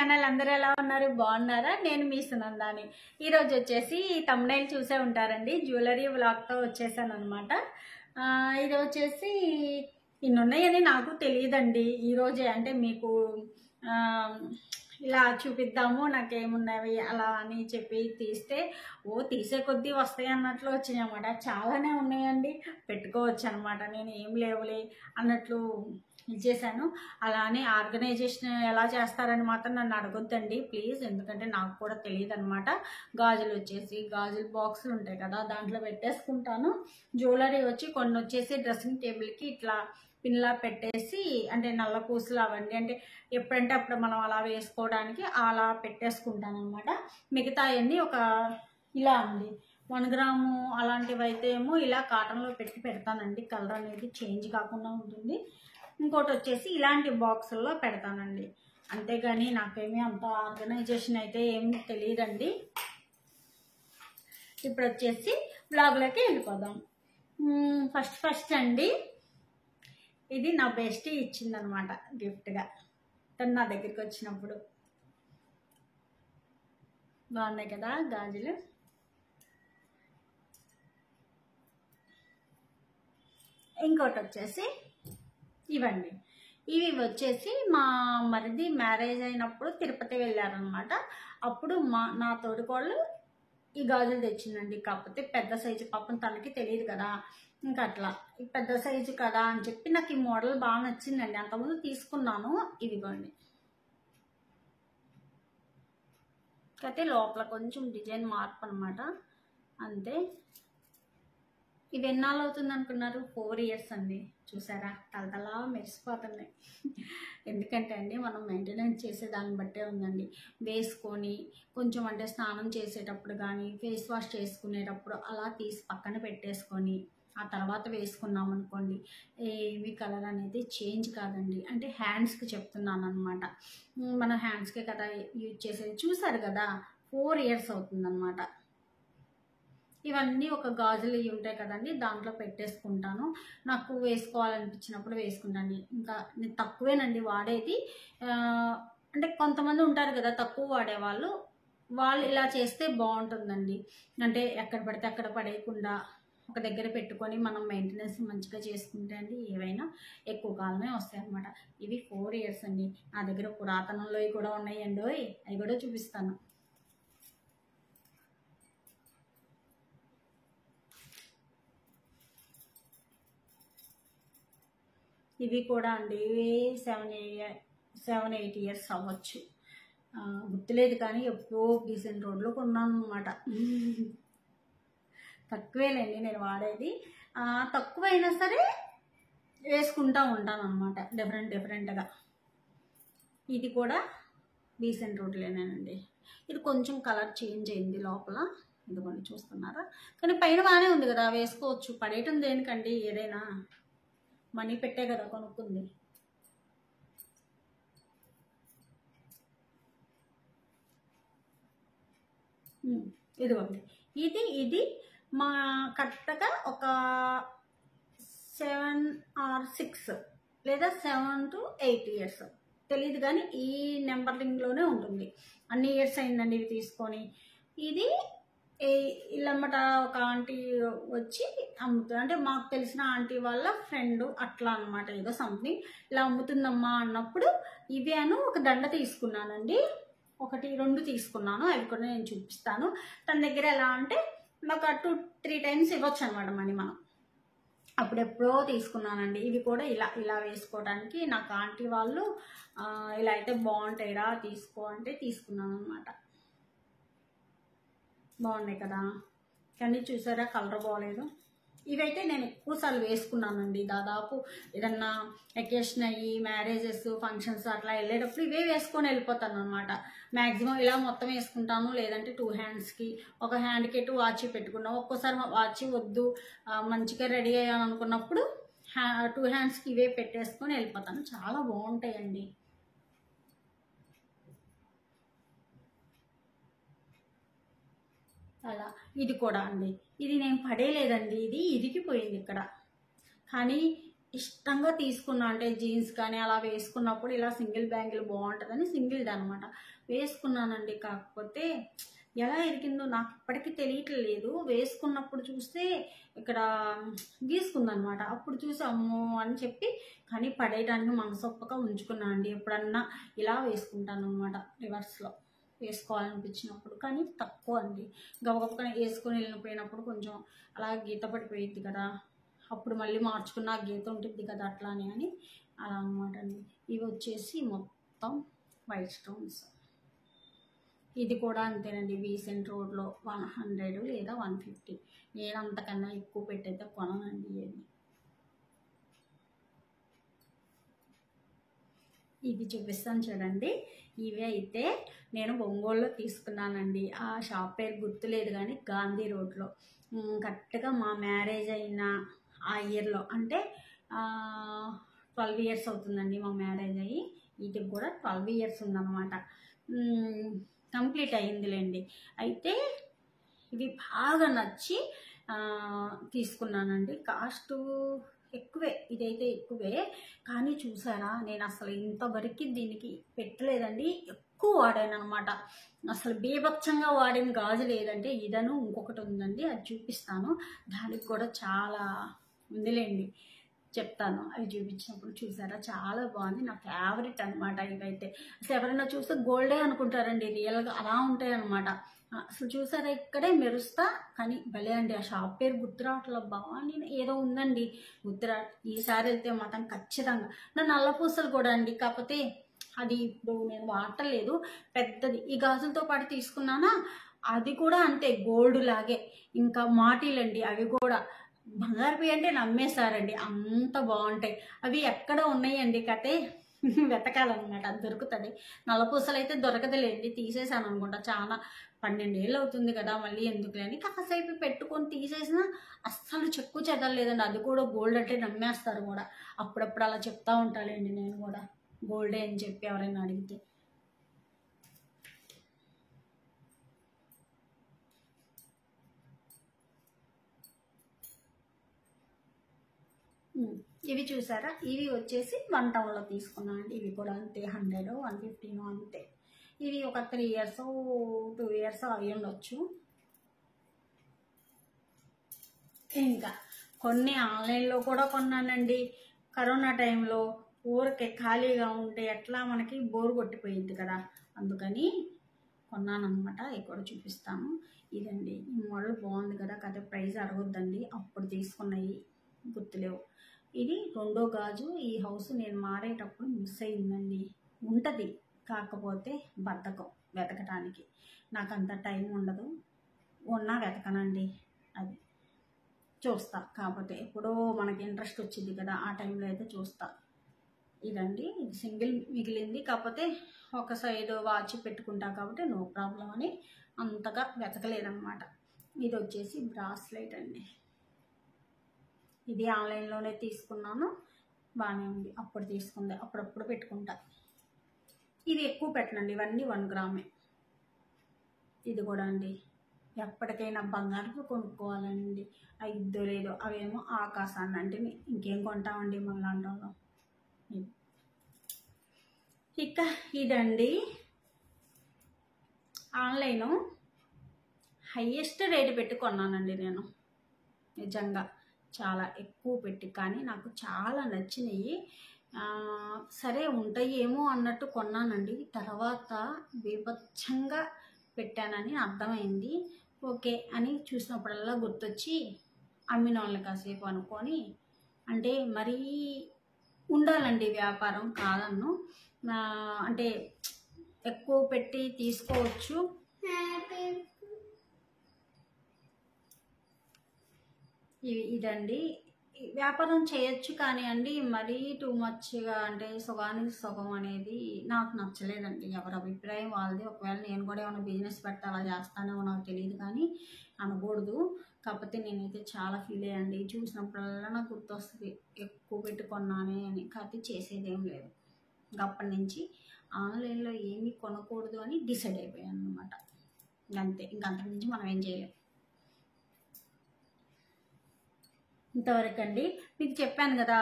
Channel. అందరూ ఎలా ఉన్నారు? బాగున్నారా? నేను మీ సునందాని. ఈరోజు వచ్చేసి తమ్నైల్ చూసే ఉంటారండి, జ్యువెలరీ వ్లాగ్తో వచ్చేసాను అనమాట. ఇది వచ్చేసి ఇన్ని ఉన్నాయని నాకు తెలియదండి. ఈరోజే అంటే మీకు ఇలా చూపిద్దాము నాకేమున్నవి అలా అని చెప్పి తీస్తే తీసే కొద్దీ వస్తాయి అన్నట్లు వచ్చినాయి అన్నమాట. చాలానే ఉన్నాయండి, పెట్టుకోవచ్చు అనమాట. నేను ఏం లేవులే అన్నట్లు ఇచ్చేసాను. అలానే ఆర్గనైజేషన్ ఎలా చేస్తారని మాత్రం నన్ను అడగొద్దండి ప్లీజ్, ఎందుకంటే నాకు కూడా తెలియదు అనమాట. గాజులు వచ్చేసి గాజుల బాక్సులు ఉంటాయి కదా, దాంట్లో పెట్టేసుకుంటాను. జ్యువెలరీ వచ్చి కొన్ని వచ్చేసి డ్రెస్సింగ్ టేబుల్కి ఇట్లా పిన్లా పెట్టేసి, అంటే నల్ల పూసలు అవన్నీ అంటే ఎప్పుడంటే అప్పుడు మనం అలా వేసుకోవడానికి అలా పెట్టేసుకుంటాను అనమాట. మిగతా అన్నీ ఒక ఇలా ఉంది 1 గ్రాము అలాంటివి అయితే ఏమో ఇలా కాటన్లో పెడతానండి. కలర్ అనేది చేంజ్ కాకుండా ఉంటుంది. ఇంకోటి వచ్చేసి ఇలాంటి బాక్సుల్లో పెడతానండి. అంతేగాని నాకేమీ అంత ఆర్గనైజేషన్ అయితే ఏమి తెలియదండి. ఇప్పుడు వచ్చేసి బ్లాగ్లోకి వెళ్ళిపోదాం. ఫస్ట్ అండి, ఇది నా బెస్టీ ఇచ్చిందనమాట గిఫ్ట్గా. తను నా దగ్గరికి వచ్చినప్పుడు. బాగున్నాయి కదా గాజులు. ఇంకోటి వచ్చేసి ఇవండి. ఇవి వచ్చేసి మా మరిది మ్యారేజ్ అయినప్పుడు తిరుపతి వెళ్ళారనమాట. అప్పుడు నా తోడికోళ్ళు ఈ గాజులు తెచ్చిందండి. కాకపోతే పెద్ద సైజు, పాపం తనకి తెలియదు కదా, ఇంకా అట్లా ఈ పెద్ద సైజు కదా అని చెప్పి నాకు ఈ మోడల్ బాగా నచ్చిందండి. అంతకుముందు తీసుకున్నాను. ఇదిగోండి. అయితే లోపల కొంచెం డిజైన్ మార్పు అనమాట, అంతే. ఇవి ఎన్నాళ్ళు అవుతుంది అనుకున్నారు? 4 ఇయర్స్ అండి. చూసారా తలతలా మెరిసిపోతున్నాయి. ఎందుకంటే అండి మనం మెయింటెనెన్స్ చేసే దాన్ని బట్టే ఉందండి. వేసుకొని కొంచెం అంటే స్నానం చేసేటప్పుడు కానీ ఫేస్ వాష్ చేసుకునేటప్పుడు అలా తీసి పక్కన పెట్టేసుకొని ఆ తర్వాత వేసుకున్నాం అనుకోండి, ఏమి కలర్ అనేది చేంజ్ కాదండి. అంటే హ్యాండ్స్కి చెప్తున్నాను అనమాట. మన హ్యాండ్స్కే కదా యూజ్ చేసేది. చూసారు కదా 4 ఇయర్స్ అవుతుందన్నమాట. ఇవన్నీ ఒక గాజులు ఇవి ఉంటాయి కదండి, దాంట్లో పెట్టేసుకుంటాను. నాకు వేసుకోవాలనిపించినప్పుడు వేసుకుంటాను. ఇంకా నేను తక్కువేనండి వాడేది. అంటే కొంతమంది ఉంటారు కదా తక్కువ వాడేవాళ్ళు, వాళ్ళు ఇలా చేస్తే బాగుంటుందండి. అంటే ఎక్కడ పడితే అక్కడ పడేయకుండా ఒక దగ్గర పెట్టుకొని మనం మెయింటెనెన్స్ మంచిగా చేసుకుంటే అండి ఏవైనా ఎక్కువ కాలమే వస్తాయి అన్నమాట. ఇవి 4 ఇయర్స్ అండి. నా దగ్గర పురాతనంలో కూడా ఉన్నాయండి, అవి కూడా చూపిస్తాను. ఇవి కూడా అండి 7-8 ఇయర్స్ అవ్వచ్చు, గుర్తులేదు కానీ ఎప్పుడో డీసెంట్ రోడ్లో కొన్నాను అనమాట. తక్కువేలేండి నేను వాడేది. తక్కువైనా సరే వేసుకుంటూ ఉంటాను అనమాట, డిఫరెంట్గా. ఇది కూడా డీసెంట్ రోడ్లేనండి. ఇది కొంచెం కలర్ చేంజ్ అయింది లోపల, ఇదిగోండి చూస్తున్నారా. కానీ పైన బాగానే ఉంది కదా, వేసుకోవచ్చు. పడేయటం దేనికండి, ఏదైనా మనీ పెట్టే కదా కొనుక్కుంది. ఇదిగోండి. ఇది మా కరెక్ట్గా ఒక 7 or 6 లేదా 7 to 8 ఇయర్స్ తెలియదు కానీ ఈ నెంబరింగ్లోనే ఉంటుంది. అన్ని ఇయర్స్ అయిందండి ఇవి తీసుకొని. ఇది ఇల్లమ్మట ఒక ఆంటీ వచ్చి అమ్ముతుంది, అంటే మాకు తెలిసిన ఆంటీ వాళ్ళ ఫ్రెండ్ అట్లా అనమాట. ఏదో సంథింగ్ ఇలా అమ్ముతుందమ్మా అన్నప్పుడు ఇవేను ఒక దండ తీసుకున్నానండి. 1-2 తీసుకున్నాను, అవి కూడా నేను చూపిస్తాను. తన దగ్గర ఎలా అంటే ఒక 2-3 టైమ్స్ ఇవ్వచ్చు అనమాట మనీ మనం. అప్పుడెప్పుడో తీసుకున్నానండి. ఇవి కూడా ఇలా వేసుకోవడానికి నాకు ఆంటీ వాళ్ళు ఇలా అయితే బాగుంటాయిరా తీసుకో అంటే తీసుకున్నాను అనమాట. బాగున్నాయి కదా, కానీ చూసారా కలర్ బాగోలేదు. ఇవైతే నేను ఎక్కువసార్లు వేసుకున్నానండి. దాదాపు ఏదన్నా అకేషన్ అయ్యి మ్యారేజెస్ ఫంక్షన్స్ అట్లా వెళ్ళేటప్పుడు ఇవే వేసుకొని వెళ్ళిపోతాను అనమాట. మ్యాక్సిమం ఇలా మొత్తం వేసుకుంటాను, లేదంటే 2 హ్యాండ్స్కి, ఒక హ్యాండ్కి 2 వాచ్ పెట్టుకున్నాను. ఒక్కోసారి వాచ్ వద్దు మంచిగా రెడీ అయ్యాను అనుకున్నప్పుడు 2 హ్యాండ్స్కి ఇవే పెట్టేసుకొని వెళ్ళిపోతాను. చాలా బాగుంటాయండి. అలా ఇది కూడా అండి, ఇది నేను పడేయలేదండి, ఇది ఇరిగిపోయింది ఇక్కడ. కానీ ఇష్టంగా తీసుకున్నా. అంటే జీన్స్ కానీ అలా వేసుకున్నప్పుడు ఇలా సింగిల్ బ్యాంగిల్ బాగుంటుందని సింగిల్ది అనమాట వేసుకున్నానండి. కాకపోతే ఎలా ఇరిగిందో నాకు ఇప్పటికీ తెలియట్లేదు. వేసుకున్నప్పుడు చూస్తే ఇక్కడ గీసుకుందనమాట. అప్పుడు చూసి అమ్మో అని చెప్పి కానీ పడేయడానికి మనసొప్పక ఉంచుకున్నా అండి. ఎప్పుడన్నా ఇలా వేసుకుంటాను అనమాట రివర్స్లో వేసుకోవాలనిపించినప్పుడు. కానీ తక్కువ అండి, గబగబగా వేసుకొని వెళ్ళిపోయినప్పుడు కొంచెం అలా గీత పడిపోయింది కదా, అప్పుడు మళ్ళీ మార్చుకున్న గీత ఉంటుంది కదా అట్లానే అని అలా అనమాట అండి. ఇవి వచ్చేసి మొత్తం వైట్ స్టోన్స్. ఇది కూడా అంతేనండి, వీసెంట్ రోడ్లో 100 లేదా 150. నేను అంతకన్నా ఎక్కువ పెట్టయితే కొననండి. ఇది చూపిస్తాను చూడండి. ఇవి అయితే నేను ఒంగోలులో తీసుకున్నానండి. ఆ షాప్ పేరు గుర్తులేదు కానీ గాంధీ రోడ్లో. కరెక్ట్గా మా మ్యారేజ్ అయిన ఆ ఇయర్లో, అంటే 12 years అవుతుందండి మా మ్యారేజ్ అయ్యి. వీటికి కూడా 12 years ఉందన్నమాట. కంప్లీట్ అయ్యిందిలేండి. అయితే ఇవి బాగా నచ్చి తీసుకున్నానండి. కాస్ట్ ఎక్కువే, ఇదైతే ఎక్కువే. కానీ చూసారా, నేను అసలు ఇంతవరకు దీనికి పెట్టలేదండి. ఎక్కువ వాడాను అనమాట. అసలు బీభత్సంగా వాడిన గాజు లేదంటే ఇదను ఇంకొకటి ఉందండి, అది చూపిస్తాను. దానికి కూడా చాలా ఉందిలేండి, చెప్తాను. అవి చూపించినప్పుడు. చూసారా చాలా బాగుంది, నా ఫేవరెట్ అనమాట. ఇవైతే అసలు ఎవరైనా చూస్తే గోల్డే అనుకుంటారండి, రియల్గా అలా ఉంటాయి అనమాట. అసలు చూసారా ఇక్కడే మెరుస్తా, కానీ భలే అండి. ఆ షాప్ పేరు గుర్తురావట్ల బాగుంది, ఏదో ఉందండి గుర్తురా. ఈసారి వెళ్తే మాత్రం ఖచ్చితంగా. నా నల్ల పూసలు కూడా అండి, కాకపోతే అది ఇప్పుడు నేను వాడలేదు. పెద్దది ఈ గాజులతో పాటు తీసుకున్నానా, అది కూడా అంతే గోల్డ్ లాగే. ఇంకా మాటీలండి, అవి కూడా బంగారుపి అంటే నమ్మేశారండి, అంత బాగుంటాయి. అవి ఎక్కడ ఉన్నాయండి కతే వెతకాలన్నమాట, అది దొరుకుతుంది. నల్లపూసలు అయితే దొరకదులేండి, తీసేసాను అనుకుంటా. చాలా 12 ఏళ్ళు అవుతుంది కదా, మళ్ళీ ఎందుకులేని కాసేపు పెట్టుకొని తీసేసినా అస్సలు చెక్కు చెదలేదండి. అది కూడా గోల్డ్ అంటే నమ్మేస్తారు కూడా. అప్పుడప్పుడు అలా చెప్తా ఉంటానండి నేను కూడా, గోల్డే అని చెప్పి ఎవరైనా అడిగితే. ఇవి చూసారా, ఇవి వచ్చేసి 1 టౌన్లో తీసుకున్నాను అండి. ఇవి కూడా అంతే 100, 150 అంతే. ఇవి ఒక 3 years 2 years అయి ఉండొచ్చు. ఇంకా కొన్ని ఆన్లైన్లో కూడా కొన్నానండి. కరోనా టైంలో ఊరికే ఖాళీగా ఉంటే ఎట్లా మనకి బోర్ కొట్టిపోయింది కదా, అందుకని కొన్నాను అనమాట. ఇవి కూడా చూపిస్తాను. ఇదండి, ఈ మోడల్ బాగుంది కదా, కదా ప్రైస్ అడగొద్దండి, అప్పుడు తీసుకున్నాయి గుర్తులేవు. ఇది 2వ గాజు. ఈ హౌస్ నేను మారేటప్పుడు మిస్ అయిందండి. ఉంటుంది, కాకపోతే బద్ధకం వెతకటానికి. నాకు అంత టైం ఉండదు, ఉన్నా వెతకనండి. అది చూస్తా, కాకపోతే ఎప్పుడో మనకి ఇంట్రెస్ట్ వచ్చింది కదా, ఆ టైంలో అయితే చూస్తా. ఇదండి, ఇది సింగిల్ మిగిలింది, కాకపోతే ఒక సైడ్ వాచ్ పెట్టుకుంటా కాబట్టి నో ప్రాబ్లం అని అంతగా వెతకలేదన్నమాట. ఇది వచ్చేసి బ్రాస్లెట్ అండి. ఇది ఆన్లైన్లోనే తీసుకున్నాను, బాగానే ఉంది. అప్పుడు తీసుకుంది, అప్పుడప్పుడు పెట్టుకుంటా. ఇది ఎక్కువ పెట్టనండి, ఇవన్నీ 1 గ్రామే. ఇది కూడా అండి, ఎప్పటికైనా బంగారు కొనుక్కోవాలండి. ఇద్దో లేదో, అవేమో ఆకాశాన్ని అంటే ఇంకేం కొంటామండి మనలాంటి. ఇక ఇదండి, ఆన్లైన్ హైయెస్ట్ రేటు పెట్టి కొన్నానండి నేను. నిజంగా చాలా ఎక్కువ పెట్టి, కానీ నాకు చాలా నచ్చినాయి. సరే ఉంటాయేమో అన్నట్టు కొన్నానండి. తర్వాత బీభత్సంగా పెట్టానని అర్థమైంది. ఓకే అని చూసినప్పుడల్లా గుర్తొచ్చి అమ్మిన వాళ్ళని కాసేపు అనుకొని, అంటే మరీ ఉండాలండి వ్యాపారం, కాదన్ను. అంటే ఎక్కువ పెట్టి తీసుకోవచ్చు. ఇదండి, వ్యాపారం చేయొచ్చు, కానీ అండి మరీ టూ మచ్గా, అంటే సగానికి సగం అనేది నాకు నచ్చలేదండి. ఎవరి అభిప్రాయం వాళ్ళది. ఒకవేళ నేను కూడా ఏమైనా బిజినెస్ పెడితే అలా చేస్తానేమో నాకు తెలియదు, కానీ అనకూడదు. కాకపోతే నేనైతే చాలా ఫీల్ అయ్యండి. చూసినప్పుడల్లా నాకు గుర్తొస్తుంది ఎక్కువ పెట్టుకున్నానే అని. కాకపోతే చేసేదేం లేదు. అప్పటి నుంచి ఆన్లైన్లో ఏమీ కొనకూడదు అని డిసైడ్ అయిపోయాను అనమాట. అంతే, ఇంకంతకుమించి మనం ఏం చేయలేం. ఇంతవరకు అండి మీకు చెప్పాను కదా,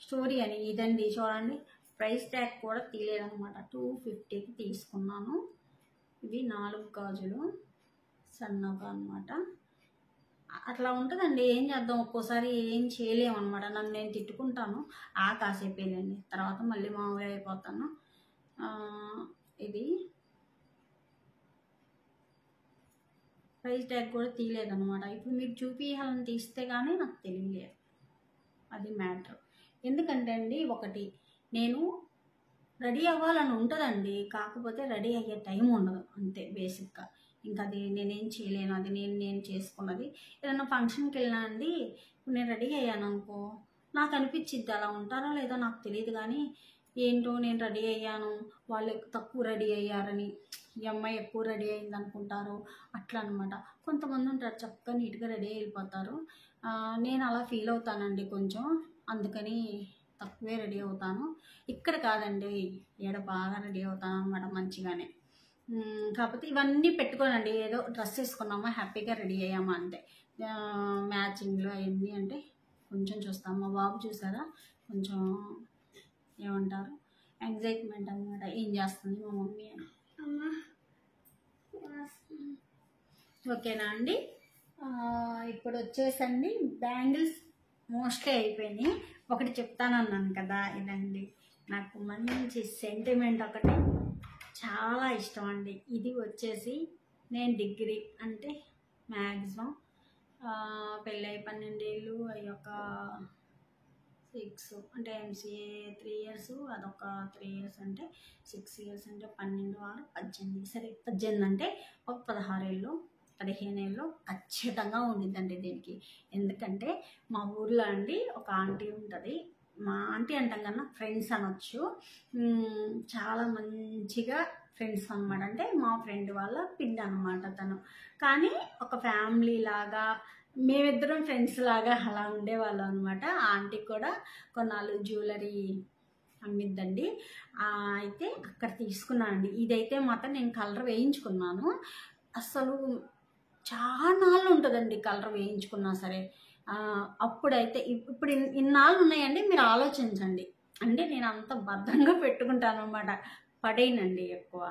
స్టోరీ అని ఇదండి చూడండి. ప్రైస్ ట్యాగ్ కూడా తీయలేదనమాట. 250కి తీసుకున్నాను. ఇవి 4 గాజులు సన్నగా అనమాట. అట్లా ఉంటుందండి, ఏం చేద్దాం, ఒక్కోసారి ఏం చేయలేము అనమాట. నన్ను నేను తిట్టుకుంటాను, కాసేపేనండి, తర్వాత మళ్ళీ మామూలుగా అయిపోతాను. ఇది ప్రైస్ ట్యాగ్ కూడా తీయలేదనమాట. ఇప్పుడు మీకు చూపించాలని తీస్తే కానీ నాకు తెలియలేదు, అది మ్యాటర్. ఎందుకంటే అండి, ఒకటి నేను రెడీ అవ్వాలని ఉంటుందండి, కాకపోతే రెడీ అయ్యే టైం ఉండదు అంతే బేసిక్గా. ఇంకా అది నేనేం చేయలేను, అది నేను చేసుకున్నది. ఏదైనా ఫంక్షన్కి వెళ్ళినా అండి, ఇప్పుడు నేను రెడీ అయ్యాను అనుకో, నాకు అనిపించిద్ది. అలా ఉంటారో లేదో నాకు తెలియదు కానీ, ఏంటో నేను రెడీ అయ్యాను, వాళ్ళు తక్కువ రెడీ అయ్యారని, ఈ అమ్మాయి ఎక్కువ రెడీ అయింది అనుకుంటారు, అట్లా అనమాట. కొంతమంది ఉంటారు చక్కగా నీట్గా రెడీ అయిపోతారు. నేను అలా ఫీల్ అవుతానండి కొంచెం, అందుకని తక్కువే రెడీ అవుతాను. ఇక్కడ కాదండి, ఈడ బాగా రెడీ అవుతాను అనమాట మంచిగానే. కాకపోతే ఇవన్నీ పెట్టుకోనండి, ఏదో డ్రెస్ వేసుకున్నామా హ్యాపీగా రెడీ అయ్యామా అంతే. మ్యాచింగ్లో అవన్నీ అంటే కొంచెం చూస్తాం. మా బాబు చూసారా, కొంచెం ఏమంటారు, ఎగ్జైట్మెంట్ అనమాట, ఏం చేస్తుంది మా మమ్మీ అని. ఓకేనా అండి. ఇప్పుడు వచ్చేసండి బ్యాంగిల్స్ మోస్ట్లీ అయిపోయినాయి. ఒకటి చెప్తానన్నాను కదా, ఇదండి నాకు మంచి సెంటిమెంట్, ఒకటి చాలా ఇష్టం అండి. ఇది వచ్చేసి నేను డిగ్రీ అంటే మ్యాక్సిమం పెళ్ళై 12 ఏళ్ళు, అయ్యొక 6 అంటే ఎంసీఏ 3 ఇయర్స్, అదొక 3 ఇయర్స్ అంటే 6 ఇయర్స్ అంటే 12, 6, 18. సరే 18 అంటే ఒక 16 ఏళ్ళు 15 ఏళ్ళు ఖచ్చితంగా ఉండిద్దండి దీనికి. ఎందుకంటే మా ఊర్లో అండి ఒక ఆంటీ ఉంటుంది, మా ఆంటీ అంటాం కన్నా ఫ్రెండ్స్ అనొచ్చు, చాలా మంచిగా ఫ్రెండ్స్ అనమాట. అంటే మా ఫ్రెండ్ వాళ్ళ పిన్ అనమాట తను. కానీ ఒక ఫ్యామిలీ లాగా, మేమిద్దరం ఫ్రెండ్స్ లాగా అలా ఉండేవాళ్ళం అనమాట. ఆంటీ కూడా కొన్నాళ్ళు జ్యువెలరీ అమ్మిద్దండి. అయితే అక్కడ తీసుకున్నాను అండి. ఇదైతే మాత్రం నేను కలర్ వేయించుకున్నాను. అసలు చాలా నాళ్ళు ఉంటుందండి కలర్ వేయించుకున్నా సరే. అప్పుడైతే ఇప్పుడు ఇన్నాళ్ళు ఉన్నాయండి, మీరు ఆలోచించండి. అంటే నేను అంత భద్రంగా పెట్టుకుంటాను అనమాట, పడేయనండి ఎక్కువ.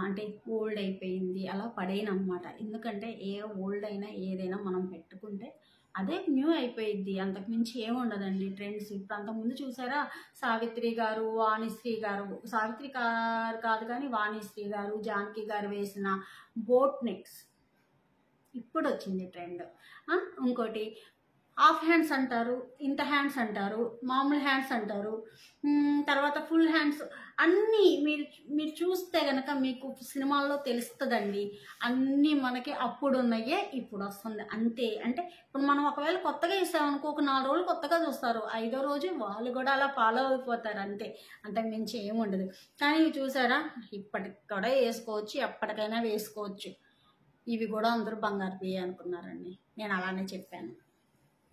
అంటే ఓల్డ్ అయిపోయింది అలా పడేయను అనమాట. ఎందుకంటే ఏ ఓల్డ్ అయినా ఏదైనా మనం పెట్టుకుంటే అదే న్యూ అయిపోయిద్ది, అంతకుమించి ఏముండదండి ట్రెండ్స్. ఇప్పుడు అంతకుముందు చూసారా, సావిత్రి గారు, వాణిశ్రీ గారు, సావిత్రి గారు కాదు కానీ వాణిశ్రీ గారు, జానకి గారు వేసిన బోట్ నెక్స్ ఇప్పుడు వచ్చింది ట్రెండ్. ఇంకోటి హాఫ్ హ్యాండ్స్ అంటారు, ఇంత హ్యాండ్స్ అంటారు, మామూలు హ్యాండ్స్ అంటారు, తర్వాత ఫుల్ హ్యాండ్స్, అన్నీ మీరు చూస్తే కనుక మీకు సినిమాల్లో తెలుస్తుందండి. అన్నీ మనకి అప్పుడు ఉన్నాయే ఇప్పుడు వస్తుంది అంతే. అంటే ఇప్పుడు మనం ఒకవేళ కొత్తగా ఇస్తామనుకో, ఒక 4 రోజులు కొత్తగా చూస్తారు, 5వ రోజు వాళ్ళు కూడా అలా ఫాలో అయిపోతారు అంతే, అంతకు మించి ఏముండదు. కానీ ఇవి చూసారా, ఇప్పటికి కూడా వేసుకోవచ్చు, ఎప్పటికైనా వేసుకోవచ్చు. ఇవి కూడా అందరూ బంగారు బియ్య అనుకున్నారండి, నేను అలానే చెప్పాను.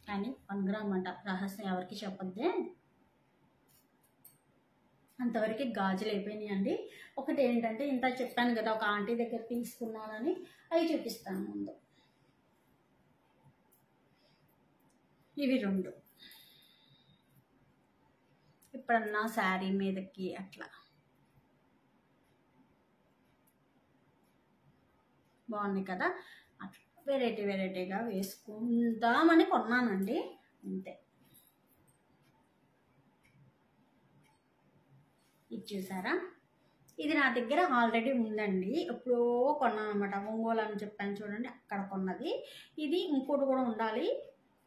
కానీ 1 గ్రామ్ అంట, రహస్యం ఎవరికి చెప్పొద్దే. అంతవరకు గాజులు అయిపోయినాయి అండి. ఒకటి ఏంటంటే ఇంత చెప్పాను కదా, ఒక ఆంటీ దగ్గర తీసుకున్నానని, అవి చూపిస్తాను ముందు. ఇవి 2 ఇప్పుడన్నా శారీ మీదకి అట్లా బాగున్నాయి కదా, అట్లా వెరైటీగా వేసుకుందామని కొన్నానండి అంతే. ఇది చూసారా, ఇది నా దగ్గర ఆల్రెడీ ఉందండి, ఎప్పుడో కొన్నాను అనమాట. ఒంగోలు అని చెప్పాను చూడండి, అక్కడ కొన్నది. ఇది ఇంకోటి కూడా ఉండాలి,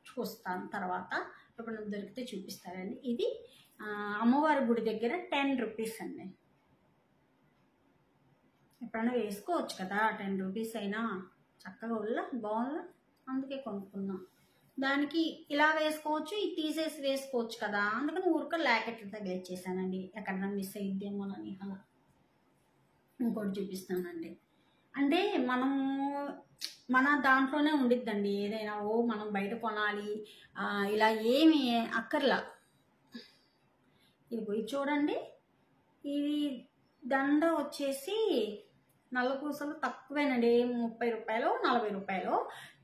చూస్తాను తర్వాత, ఎప్పుడైనా దొరికితే చూపిస్తారండి. ఇది అమ్మవారి గుడి దగ్గర 10 రూపీస్ అండి. ఎప్పుడైనా వేసుకోవచ్చు కదా, 10 రూపీస్ అయినా చక్కగా బాగుందా, అందుకే కొనుక్కున్నా. దానికి ఇలా వేసుకోవచ్చు, ఇది తీసేసి వేసుకోవచ్చు కదా, అందుకని ఊరికే లాకెట్లు తగిలిచ్చేసానండి, ఎక్కడన్నా మిస్ అయిద్దేమోనని అలా. ఇంకోటి చూపిస్తానండి. అంటే మన దాంట్లోనే ఉండిద్దండి ఏదైనా. మనం బయట కొనాలి ఇలా ఏమి అక్కర్లా. ఇది చూడండి, ఇది దండ వచ్చేసి నల్ల పూసలు తక్కువేనండి, 30 రూపాయలు 40 రూపాయలు,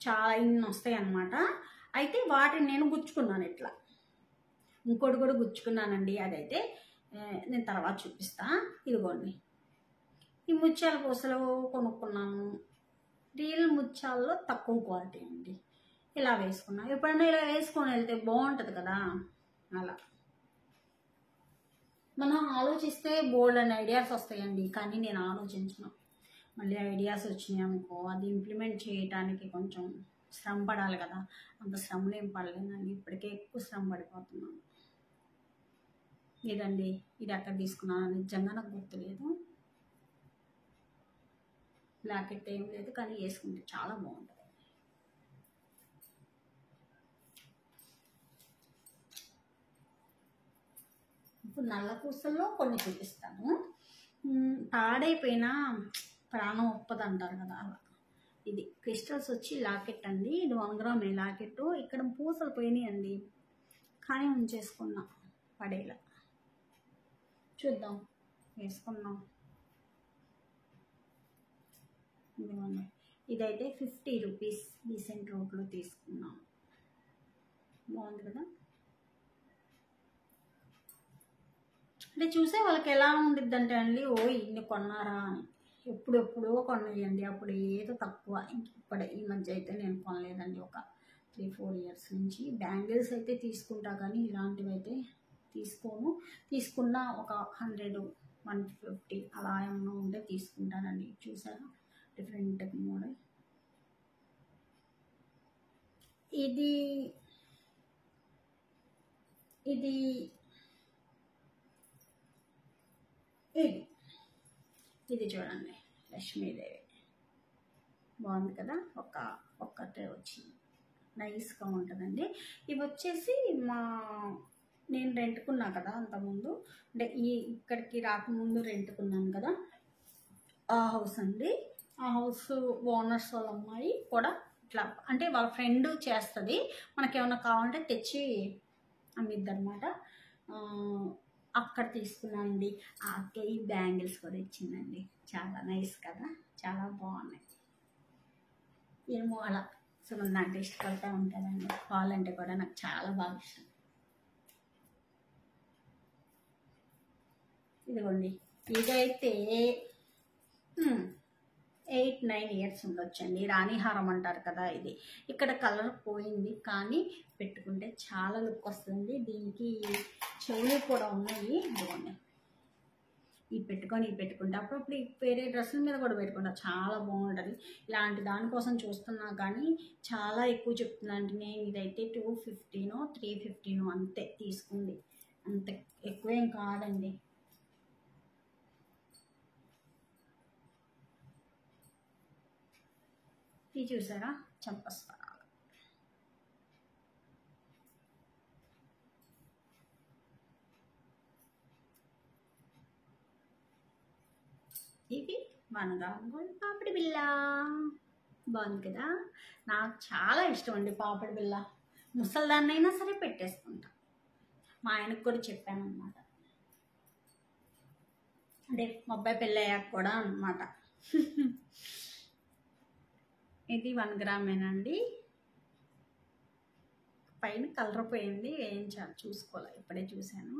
చాలా ఇన్ని వస్తాయి అన్నమాట. అయితే వాటిని నేను గుచ్చుకున్నాను ఇట్లా. ఇంకోటి కూడా గుచ్చుకున్నానండి, అదైతే నేను తర్వాత చూపిస్తా. ఇదిగోండి, ఈ ముత్యాల పూసలు కొనుక్కున్నాను. రియల్ ముత్యాల్లో తక్కువ క్వాలిటీ అండి. ఇలా వేసుకున్నా, ఎప్పుడైనా ఇలా వేసుకొని వెళ్తే బాగుంటుంది కదా. అలా మనం ఆలోచిస్తే బోల్డ్ అని ఐడియాస్ వస్తాయండి, కానీ నేను ఆలోచించను. మళ్ళీ ఐడియాస్ వచ్చినాయి అనుకో, అది ఇంప్లిమెంట్ చేయడానికి కొంచెం శ్రమ పడాలి కదా. అంత శ్రమలు ఏం పడలేనండి, ఇప్పటికే ఎక్కువ శ్రమ పడిపోతున్నాను. ఇదండి, ఇది ఎక్కడ తీసుకున్నాను నిజంగా నాకు గుర్తులేదు. బ్లాకెట్ ఏం లేదు, కానీ వేసుకుంటే చాలా బాగుంటుంది. ఇప్పుడు నల్ల పూసల్లో కొన్ని చూపిస్తాను. పాడైపోయినా ప్రాణం ఒప్పదు అంటారు కదా, అలా. ఇది క్రిస్టల్స్ వచ్చి లాకెట్ అండి, ఇది 1 గ్రామ్ లాకెట్. ఇక్కడ పూసలు పోయినాయి అండి, కానీ ఉంచేసుకున్నా పడేలా. చూద్దాం, వేసుకున్నాం. ఇదిగోండి, ఇదైతే 50 రూపీస్ డీసెంట్ రోడ్లో తీసుకున్నాం. బాగుంది కదా. అంటే చూసే వాళ్ళకి ఎలా ఉండిద్ది అంటే అండి, ఓ ఇన్ని కొన్నారా అని. ఎప్పుడెప్పుడో కొన్నాయండి, అప్పుడు ఏదో తక్కువ. ఇప్పుడు ఈ మధ్య అయితే నేను కొనలేదండి, ఒక 3-4 ఇయర్స్ నుంచి. బ్యాంగిల్స్ అయితే తీసుకుంటా, కానీ ఇలాంటివి అయితే తీసుకోను. తీసుకున్న ఒక 100-150 అలా ఏమన్నా ఉంటే తీసుకుంటానండి. చూసారా, డిఫరెంట్ మోడల్. ఇది ఇది ఇది ఇది చూడండి, లక్ష్మీదేవి. బాగుంది కదా, ఒక్కటే వచ్చింది, నైస్గా ఉంటుందండి. ఇవి వచ్చేసి నేను రెంట్కున్నా కదా అంతకుముందు, అంటే ఇక్కడికి రాకముందు రెంట్కున్నాను కదా, ఆ హౌస్ అండి. ఆ హౌస్ ఓనర్స్ వాళ్ళ అమ్మాయి కూడా ఇట్లా, అంటే వాళ్ళ ఫ్రెండ్ చేస్తుంది, మనకేమన్నా కావాలంటే తెచ్చి అమ్మిద్ది అనమాట. అక్కడ తీసుకున్నానండి. ఆ అక్క ఈ బ్యాంగిల్స్ కూడా ఇచ్చిందండి, చాలా నైస్ కదా, చాలా బాగున్నాయి. ఏమో అలా సుగంధ అంటే ఇష్టపడుతూ ఉంటానండి, పాలంటే కూడా నాకు చాలా బాగా ఇష్టం. ఇదిగోండి, ఇదైతే 8-9 ఇయర్స్ ఉండొచ్చండి. రాణిహారం అంటారు కదా ఇది. ఇక్కడ కలర్ పోయింది, కానీ పెట్టుకుంటే చాలా లుక్ వస్తుంది. దీనికి చెవులు కూడా ఉన్నాయి. ఇదిగోండి, ఈ పెట్టుకుంటే అప్పుడప్పుడు వేరే డ్రెస్సుల మీద కూడా పెట్టుకుంటా, చాలా బాగుంటుంది. ఇలాంటి దానికోసం చూస్తున్నా, కానీ చాలా ఎక్కువ చెప్తున్నాను. నేను ఇదైతే 250నో 350నో అంతే తీసుకుంది, అంత ఎక్కువేం కాదండి. ఇది చూసారా, చంపస్వరాలు. ఇది 1 గ్రామ్ గోల్డ్ పాపిడి బిళ్ళ. బాగుంది కదా, నాకు చాలా ఇష్టం అండి పాపిడి బిళ్ళ. ముసల్దాన్నైనా సరే పెట్టేసుకుంటా. మా ఆయనకు కూడా చెప్పాను అనమాట, అంటే మా అబ్బాయి పెళ్ళయ్యాక కూడా అనమాట. ఇది 1 గ్రామేనండి. పైన కలర్ పోయింది, వేయించాలి, చూసుకోవాలి, ఇప్పుడే చూశాను.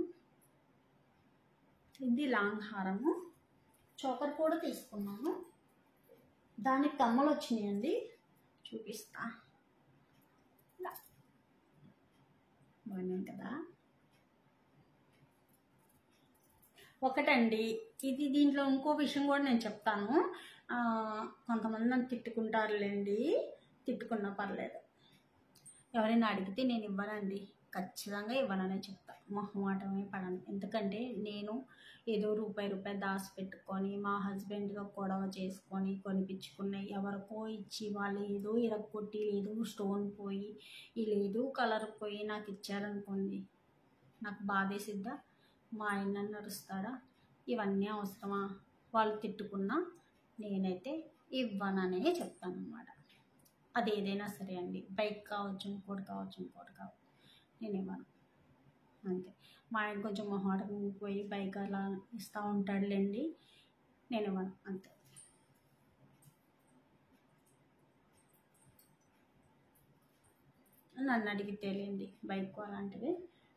ఇది లాంగ్ హారము, చోకర్ కూడా తీసుకున్నాను. దానికి కమ్మలు వచ్చినాయండి, చూపిస్తా. బాగున్నాయి కదా. ఒకటండి, ఇది దీంట్లో ఇంకో విషయం కూడా నేను చెప్తాను. కొంతమంది నన్ను తిట్టుకుంటారులేండి, తిట్టుకున్నా పర్లేదు. ఎవరైనా అడిగితే నేను ఇవ్వనండి, ఖచ్చితంగా ఇవ్వననే చెప్తా, మొహమాటమే పడను. ఎందుకంటే నేను ఏదో రూపాయి దాచి పెట్టుకొని మా హస్బెండ్గా గొడవ చేసుకొని కొనిపించుకున్నాయి, ఎవరికో ఇచ్చి వాళ్ళు ఏదో ఇరగొట్టి ఏదో స్టోన్ పోయి లేదు కలర్ పోయి నాకు ఇచ్చారనుకోండి, నాకు బాధేసిద్దా, మా ఆయన నడుస్తాడా, ఇవన్నీ అవసరమా? వాళ్ళు తిట్టుకున్నా నేనైతే ఇవ్వననే చెప్తాను అనమాట. అది ఏదైనా సరే అండి, బైక్ కావచ్చు, ఇంకోటి కావచ్చు, నేను ఇవ్వను అంతే. మా ఆయన కొంచెం మొహాటం పోయి బైక్ అలా ఇస్తూ ఉంటాడులేండి, నేను ఇవ్వను అంతే. నన్ను అడిగితేలేండి బైక్ అలాంటివి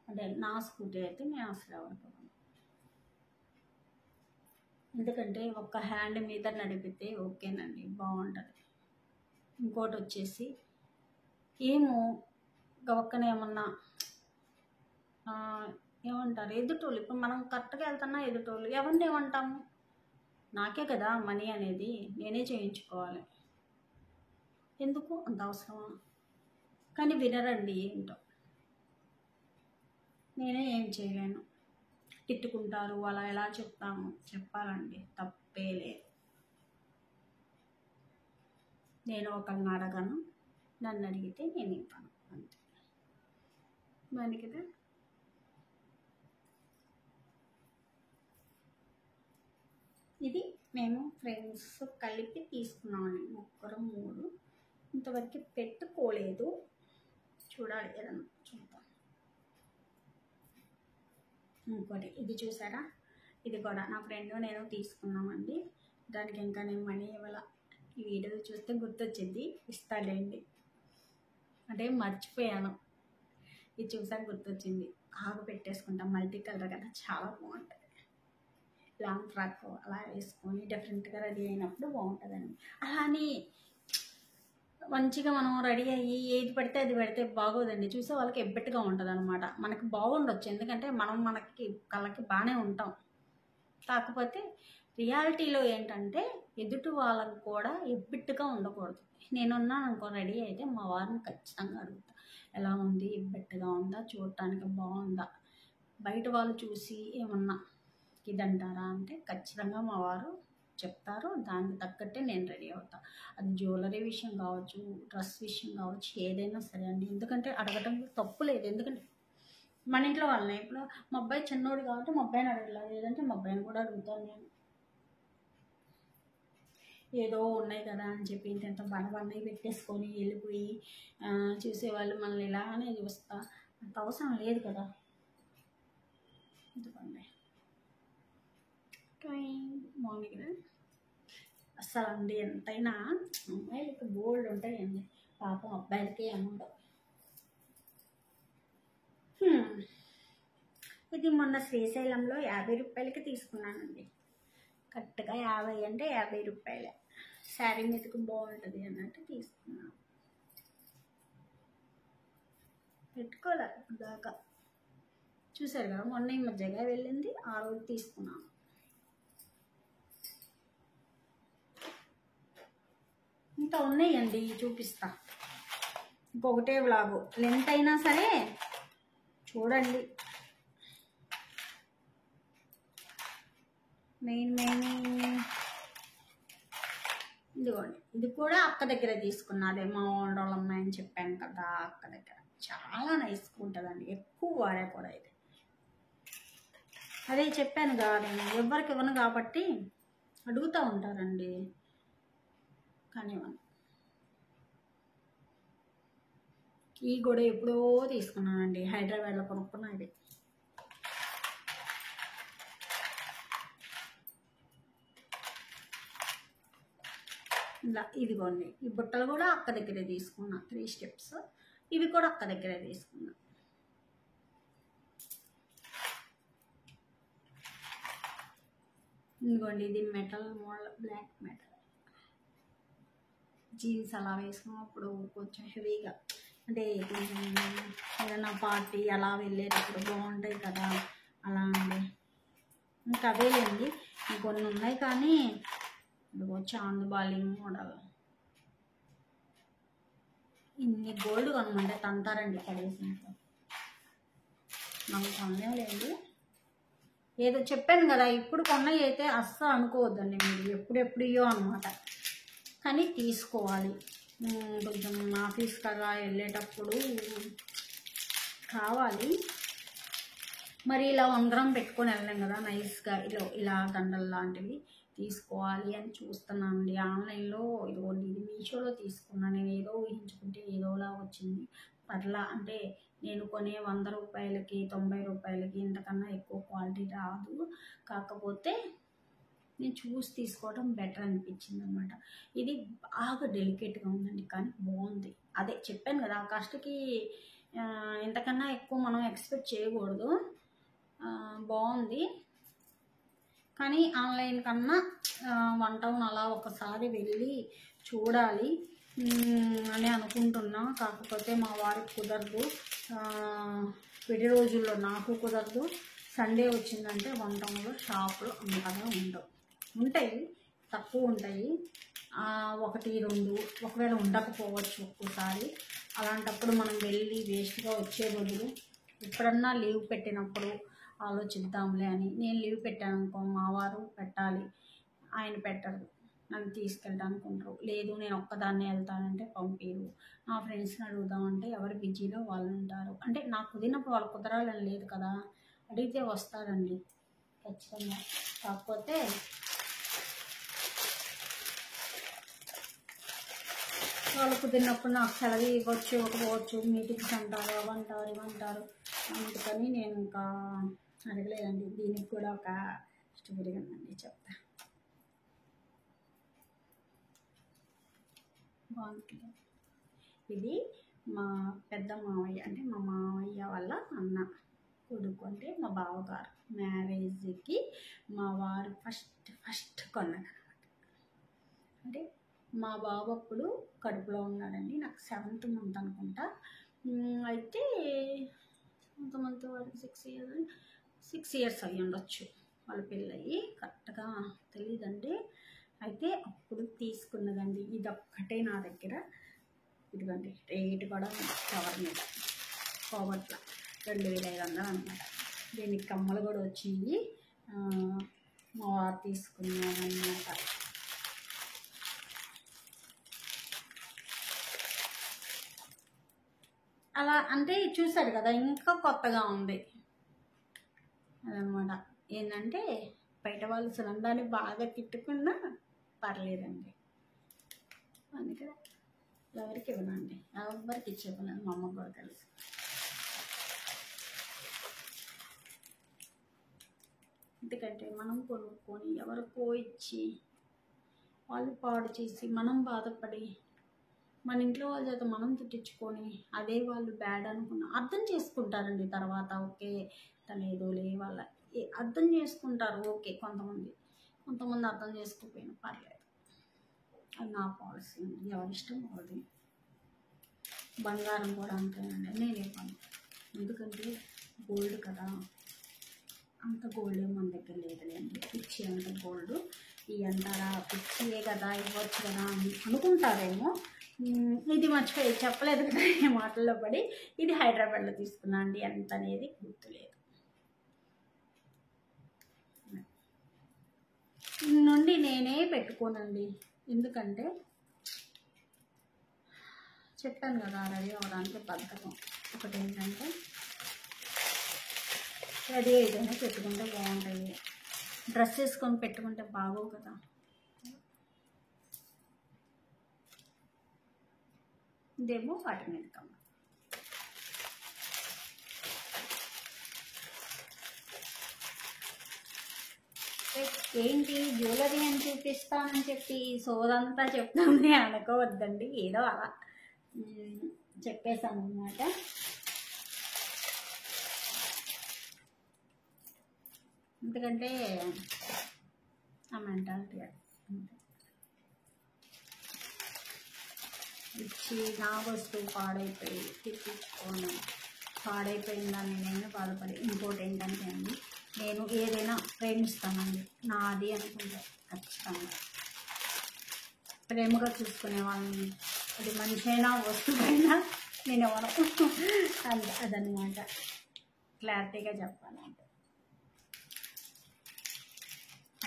అంటే నా స్కూటీ అయితే నేను అసలు ఎవరికి ఇవ్వను. ఎందుకంటే ఒక్క హ్యాండ్ మీద నడిపితే ఓకేనండి, బాగుంటుంది. ఇంకోటి వచ్చేసి ఏమో గవక్కన ఏమన్నా ఏమంటారు ఎదుటోళ్ళు, ఇప్పుడు మనం కరెక్ట్గా వెళ్తున్నా ఎదుటోళ్ళు ఎవరిని ఏమంటాము? నాకే కదా మనీ అనేది, నేనే చేయించుకోవాలి, ఎందుకు అంత అవసరమా? కానీ వినరండి ఏంటో, నేనే ఏం చేయలేను. తిట్టుకుంటారు, అలా ఎలా చెప్తాము? చెప్పాలండి, తప్పే లేదు. నేను ఒకరిని అడగను, నన్ను అడిగితే నేను ఇవ్వను, అంతే. మరి కదా. ఇది మేము ఫ్రెండ్స్ కలిపి తీసుకున్నామని, ముగ్గురు 3, ఇంతవరకు పెట్టుకోలేదు, చూడాలి ఏదన్నా చూద్దాం. ఇంకోటి ఇది చూసారా, ఇది కూడా నా ఫ్రెండ్ నేను తీసుకున్నామండి. దానికి ఇంకా నేను మనీ ఇవ్వాల. ఈ వీడియో చూస్తే గుర్తొచ్చింది, ఇస్తాలేండి అంటే మర్చిపోయాను. ఇది చూసాక గుర్తొచ్చింది, ఆగు పెట్టేసుకుంటాం. మల్టీ కలర్ కదా, చాలా బాగుంటుంది. లాంగ్ ఫ్రాక్ అలా వేసుకొని డిఫరెంట్గా రెడీ అయినప్పుడు బాగుంటుందండి. అలా అని మంచిగా మనం రెడీ అయ్యి ఏది పడితే అది పెడితే బాగోదండి, చూసే వాళ్ళకి ఎబ్బెట్టుగా ఉంటుంది అనమాట. మనకి బాగుండొచ్చు, ఎందుకంటే మనకి కళ్ళకి బాగానే ఉంటాం. కాకపోతే రియాలిటీలో ఏంటంటే ఎదుటి వాళ్ళకి కూడా ఎబ్బెట్టుగా ఉండకూడదు. నేనున్నాను అనుకో రెడీ అయితే మా వారిని ఖచ్చితంగా అడుగుతా, ఎలా ఉంది, ఎబ్బెట్టుగా ఉందా, చూడటానికి బాగుందా, బయట వాళ్ళు చూసి ఏమన్నా ఇదంటారా అంటే ఖచ్చితంగా మా వారు చెప్తారు, దానికి తగ్గట్టే నేను రెడీ అవుతాను. అది జ్యువెలరీ విషయం కావచ్చు, డ్రెస్ విషయం కావచ్చు, ఏదైనా సరే అండి. ఎందుకంటే అడగటం తప్పు లేదు, ఎందుకంటే మన ఇంట్లో వాళ్ళని. ఇప్పుడు మా అబ్బాయి చిన్నోడు కాబట్టి మా అబ్బాయిని అడగలేదు, లేదంటే మా అబ్బాయిని కూడా అడుగుతాను నేను. ఏదో ఉన్నాయి కదా అని చెప్పి ఇంత బనబన్నవి పెట్టేసుకొని వెళ్ళిపోయి చూసేవాళ్ళు మనల్ని ఇలానే చూస్తా, అంత అవసరం లేదు కదా. ఎందుకండి బాగుంది కదా. అసలు అండి ఎంతైనా అమ్మాయిలకి బోల్డ్ ఉంటాయండి, పాపం అబ్బాయిలకి ఏముండవు. ఇది మొన్న శ్రీశైలంలో 50 రూపాయలకి తీసుకున్నానండి. కరెక్ట్గా 50 అంటే 50 రూపాయలే. శారీ మీదకి బాగుంటుంది అన్నట్టు తీసుకున్నాను. పెట్టుకోలే ఇప్పుడు దాకా, చూసారు కదా. మొన్న ఈ మధ్యగా వెళ్ళింది, ఆ రోజు తీసుకున్నాను. ఇంకా ఉన్నాయండి, చూపిస్తా. ఇంకొకటే వ్లాగు, లెంత్ అయినా సరే చూడండి. మెయిన్ ఇదిగోండి, ఇది కూడా అక్క దగ్గర తీసుకున్నదే, మా ఓనర్ అమ్మాయి అని చెప్పాను కదా, అక్క దగ్గర చాలా నైస్గా ఉంటుందండి, ఎక్కువ వాడే కూడా ఇది. అదే చెప్పాను కదా, నేను ఎవరికి ఇవ్వను కాబట్టి అడుగుతూ ఉంటారండి, కానీ ఈ కూడా ఎప్పుడో తీసుకున్నానండి, హైదరాబాద్లో కొనుక్కున్నా. ఇది ఇలా ఇదిగోండి, ఈ బుట్టలు కూడా అక్క దగ్గరే తీసుకున్నా, 3 స్టెప్స్. ఇవి కూడా అక్క దగ్గరే తీసుకున్నా. ఇదిగోండి, ఇది metal model, black metal. Jeans అలా వేసుకున్నప్పుడు కొంచెం హెవీగా, అంటే కొంచెం ఏదైనా పార్టీ అలా వెళ్ళేటప్పుడు బాగుంటాయి కదా, అలా అండి. ఇంకా అవేలేండి, ఇంకొన్ని ఉన్నాయి కానీ ఇదిగో చాందుబాలి మోడల్. ఇన్ని గోల్డ్ కొనమంటే తంతారండి పడేసినట్టు, నాకు కొనలేం లేదు. ఏదో చెప్పాను కదా, ఇప్పుడు కొన్నవి అయితే అస్సలు అనుకోవద్దండి మీరు, ఎప్పుడెప్పుడో అనమాట. కానీ తీసుకోవాలి, కొంచెం ఆఫీస్ కదా వెళ్ళేటప్పుడు కావాలి. మరి ఇలా ఉంగరం పెట్టుకొని వెళ్ళాం కదా, నైస్గా ఇలా దండలు లాంటివి తీసుకోవాలి అని చూస్తున్నానండి. ఆన్లైన్లో ఇది మీషోలో తీసుకున్నాను. నేను ఏదో ఊహించుకుంటే ఏదోలా వచ్చింది. పర్లా, అంటే నేను కొనే 100 రూపాయలకి 90 రూపాయలకి ఇంతకన్నా ఎక్కువ క్వాలిటీ రాదు. కాకపోతే నేను చూసి తీసుకోవడం బెటర్ అనిపించింది అనమాట. ఇది బాగా డెలికేట్గా ఉందండి, కానీ బాగుంది. అదే చెప్పాను కదా, ఆ కాస్ట్కి ఇంతకన్నా ఎక్కువ మనం ఎక్స్పెక్ట్ చేయకూడదు. బాగుంది. కానీ ఆన్లైన్ కన్నా వన్ టౌన్ అలా ఒకసారి వెళ్ళి చూడాలి అని అనుకుంటున్నా. కాకపోతే మా వారికి కుదరదు, విడి రోజుల్లో నాకు కుదరదు. సండే వచ్చిందంటే వన్ టౌన్లో షాపులు అంతగా ఉండవు, ఉంటాయి తక్కువ ఉంటాయి, 1-2 ఒకవేళ ఉండకపోవచ్చు ఒక్కోసారి. అలాంటప్పుడు మనం వెళ్ళి వేస్ట్గా వచ్చే బదులు ఎప్పుడన్నా లీవ్ పెట్టినప్పుడు ఆలోచిద్దాంలే అని. నేను లీవ్ పెట్టాను అనుకో, మా వారు పెట్టాలి, ఆయన పెట్టరు, నన్ను తీసుకెళ్ళడానికి ఉంటారు. లేదు నేను ఒక్కదాన్నే వెళ్తానంటే పంపిరు. నా ఫ్రెండ్స్ని అడుగుదామంటే ఎవరు బిజీలో వాళ్ళు ఉంటారు. అంటే నాకు కుదిరినప్పుడు వాళ్ళు కుదరాలని లేదు కదా, అడిగితే వస్తారండి ఖచ్చితంగా. కాకపోతే వాళ్ళు కుదిరినప్పుడు నాకు సెలవు ఇవ్వచ్చు, ఇవ్వకపోవచ్చు, మీటింగ్స్ అంటారు, అవంటారు, ఇవంటారు. అందుకని నేను ఇంకా అడగలేదండి. దీనికి కూడా ఒక స్టోరీ ఉందండి, చెప్తా. బాగుంటుంది. ఇది మా పెద్ద మావయ్య, అంటే మా మావయ్య వాళ్ళ అన్న కొడుకు, అంటే మా బావగారు మ్యారేజ్కి మా వారు ఫస్ట్ కొన్నాడు. అంటే మా బాబు అప్పుడు కడుపులో ఉన్నాడండి, నాకు 7th మంత్ అనుకుంటా. అయితే కొంతమంది వారికి 6 years అయ్యి ఉండొచ్చు వాళ్ళ పెళ్ళయి, కరెక్ట్గా తెలియదండి. అయితే అప్పుడు తీసుకున్నదండి. ఇది ఒక్కటే నా దగ్గర. ఇదిగోండి రేటు కూడా కవర్ మీద కోవట్ల 2500 అనమాట. దీనికి కమ్మలు కూడా వచ్చింది, మా వారు తీసుకున్నారన్నమాట. అలా అంటే చూసారు కదా, ఇంకా కొత్తగా ఉంది అదనమాట. ఏంటంటే బయట వాళ్ళు సునందాన్ని బాగా తిట్టుకున్నా పర్లేదండి, అందుకే ఎవరికి ఇవ్వనండి, ఎవరికి ఇచ్చేవ్వను, మా అమ్మ కూడా తెలుసు. ఎందుకంటే మనం కొనుక్కొని ఎవరికో ఇచ్చి వాళ్ళు పాడు చేసి మనం బాధపడి మన ఇంట్లో వాళ్ళ చేత మనం తిట్టించుకొని అదే వాళ్ళు బ్యాడ్ అనుకున్నా అర్థం చేసుకుంటారండి తర్వాత. ఓకే తను ఏదో లే వాళ్ళ అర్థం చేసుకుంటారు, ఓకే. కొంతమంది అర్థం చేసుకోకపోయినా పర్లేదు, అది నా పాలసీ, ఎవరి ఇష్టం వాళ్ళది. బంగారం కూడా అంతేనండి, నేనేమన్నా ఎందుకంటే గోల్డ్ కదా, అంత గోల్డ్ మన దగ్గర లేదులేండి. పిచ్చి అంత గోల్డ్ ఇవ్వంటారా, పిచ్చియే కదా ఇవ్వచ్చు కదా అని అనుకుంటారేమో. ఇది మర్చిపోయి చెప్పలేదు కదా ఈ మాటల్లో పడి. ఇది హైదరాబాద్లో తీసుకున్నా అండి, ఎంత అనేది గుర్తులేదు. నుండి నేనే పెట్టుకోనండి, ఎందుకంటే చెప్పాను కదా రెడీ అవ్వడానికి బద్ధకం. ఒకటి ఏంటంటే రెడీ అయితేనే పెట్టుకుంటే బాగుంటాయి, డ్రెస్ వేసుకొని పెట్టుకుంటే బాగోవు కదా. ఇదేమో వాటి మీద కమ్మ. ఏంటి జ్యువెలరీ అని చూపిస్తానని చెప్పి సోదంతా చెప్తామని అనుకోవద్దండి, ఏదో అలా చెప్పేశాను అన్నమాట. ఎందుకంటే ఆ మెంటాలిటీ ఇచ్చి నా వస్తువు పాడైపోయి తిప్పించుకొని పాడైపోయిందని నేను బాధపడి. ఇంకోటి ఏంటంటే అండి, నేను ఏదైనా ప్రేమిస్తానండి, నాది అనుకుంటే ఖచ్చితంగా ప్రేమగా చూసుకునే వాళ్ళని, అది మనిషి అయినా వస్తువైనా నేను ఎవరు అదనమాట, క్లారిటీగా చెప్పాలంటే.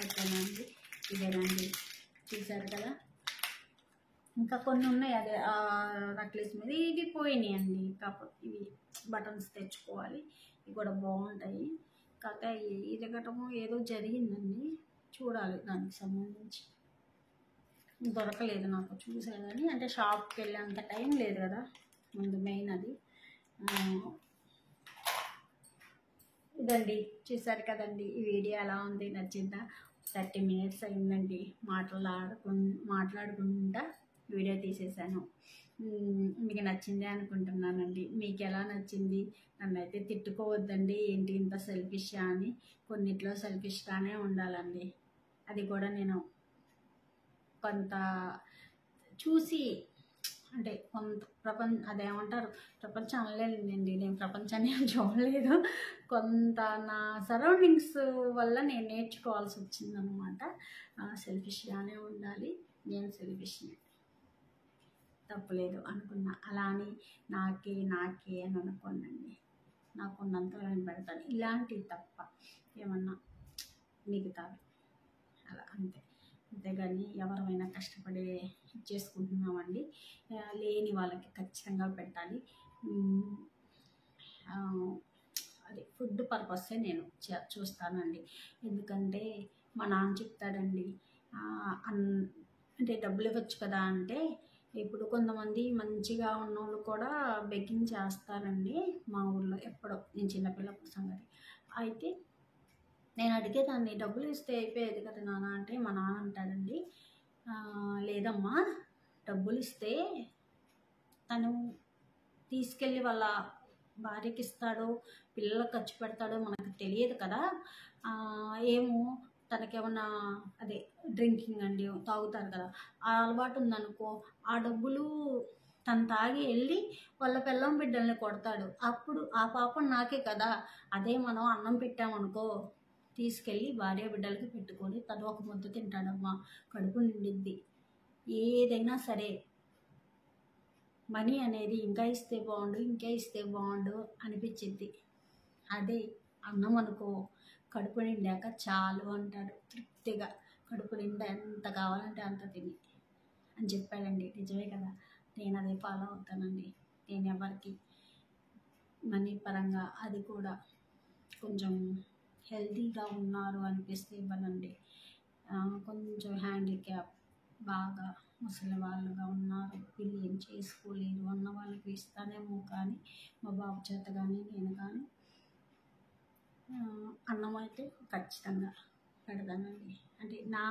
అయిపోయినండి, ఇదేనండి, చూసారు కదా. ఇంకా కొన్ని ఉన్నాయి, అదే నెక్లెస్ మీద ఇవి పోయినాయి అండి. కాకపోతే ఇవి బటన్స్ తెచ్చుకోవాలి, ఇవి కూడా బాగుంటాయి. కాకపోతే ఈ దిగటము ఏదో జరిగిందండి, చూడాలి దానికి సంబంధించి. దొరకలేదు నాకు, చూసేదని. అంటే షాప్కి వెళ్ళేంత టైం లేదు కదా ముందు, మెయిన్ అది. ఇదండి, చూసారు కదండి. ఈ వీడియో ఎలా ఉంది, నచ్చిందా? 30 minutes అయిందండి మాట్లాడుకుంటా వీడియో తీసేసాను. మీకు నచ్చింది అనుకుంటున్నానండి. మీకు ఎలా నచ్చింది? నన్నైతే తిట్టుకోవద్దండి, ఏంటి ఇంత సెల్ఫిషా అని. కొన్నిట్లో సెల్ఫిష్గానే ఉండాలండి. అది కూడా నేను కొంత చూసి, అంటే కొంత అదేమంటారు, ప్రపంచం అనలేనండి, నేను ప్రపంచాన్ని ఏం చూడలేదు. కొంత నా సరౌండింగ్స్ వల్ల నేను నేర్చుకోవాల్సి వచ్చిందనమాట. సెల్ఫిష్గానే ఉండాలి, నేను సెల్ఫిష్ని, తప్పులేదు అనుకున్నా. అలా అని నాకే నాకే అని అనుకోనండి. నాకున్నంతలో నేను పెడతాను, ఇలాంటివి తప్ప ఏమన్నా మిగతావి అలా అంతే. అంతేగాని ఎవరైనా కష్టపడి చేసుకుంటున్నామండి, లేని వాళ్ళకి ఖచ్చితంగా పెట్టాలి. అది ఫుడ్ పర్పస్సే నేను చూస్తానండి. ఎందుకంటే మా నాన్న చెప్తాడండి, అంటే డబ్బులు ఇవ్వచ్చు కదా అంటే, ఇప్పుడు కొంతమంది మంచిగా ఉన్నోళ్ళు కూడా బెగ్గింగ్ చేస్తారండి మా ఊళ్ళో. ఎప్పుడో నేను చిన్నపిల్లప్పుడు సంగతి. అయితే నేను అడిగేదాన్ని, డబ్బులు ఇస్తే అయిపోయేది కదా నాన్న అంటే, మా నాన్న అంటాడండి, లేదమ్మా, డబ్బులు ఇస్తే తను తీసుకెళ్ళి వాళ్ళ భార్యకి ఇస్తాడో పిల్లలకు ఖర్చు పెడతాడో మనకు తెలియదు కదా. ఏమో తనకేమన్నా అదే డ్రింకింగ్ అండి, తాగుతారు కదా, ఆ అలవాటు ఉందనుకో, ఆ డబ్బులు తను తాగి వెళ్ళి వాళ్ళ పిల్లం బిడ్డల్ని కొడతాడు. అప్పుడు ఆ పాపం నాకే కదా. అదే మనం అన్నం పెట్టామనుకో, తీసుకెళ్ళి భార్య బిడ్డలకి పెట్టుకొని తను ఒక ముద్ద తింటాడమ్మా, కడుపు నిండిద్ది. ఏదైనా సరే మనీ అనేది ఇంకా ఇస్తే బాగుండు, ఇంకా ఇస్తే బాగుండు అనిపించిద్ది. అదే అన్నం అనుకో, కడుపు నిండాక చాలు అంటాడు తృప్తిగా. కడుపు నిండా ఎంత కావాలంటే అంత తిని అని చెప్పాడండి. నిజమే కదా, నేను అదే ఫాలో అవుతానండి. నేను ఎవరికి మనీ పరంగా అది కూడా కొంచెం హెల్తీగా ఉన్నారు అనిపిస్తే ఇవ్వనండి. కొంచెం హ్యాండిక్యాప్, బాగా ముసలి వాళ్ళుగా ఉన్నారు, వీళ్ళు ఏం చేసుకోలేరు అన్న వాళ్ళకి ఇస్తానేమో, కానీ మా బాబు చేత కానీ నేను కానీ అన్నం అయితే ఖచ్చితంగా పెడతానండి. అంటే నా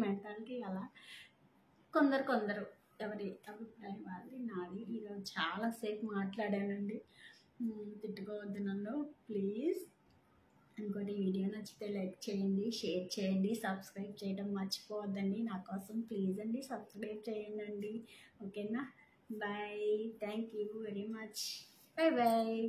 మెంటాలిటీ అలా. కొందరు ఎవరి అభిప్రాయం వాళ్ళది, నాది. ఈరోజు చాలాసేపు మాట్లాడానండి, తిట్టుకోవద్దు నన్ను ప్లీజ్. ఇంకోటి, వీడియో నచ్చితే లైక్ చేయండి, షేర్ చేయండి, సబ్స్క్రైబ్ చేయడం మర్చిపోవద్దండి. నా కోసం ప్లీజ్ అండి సబ్స్క్రైబ్ చేయండి. ఓకేనా? Bye, thank you very much, bye bye.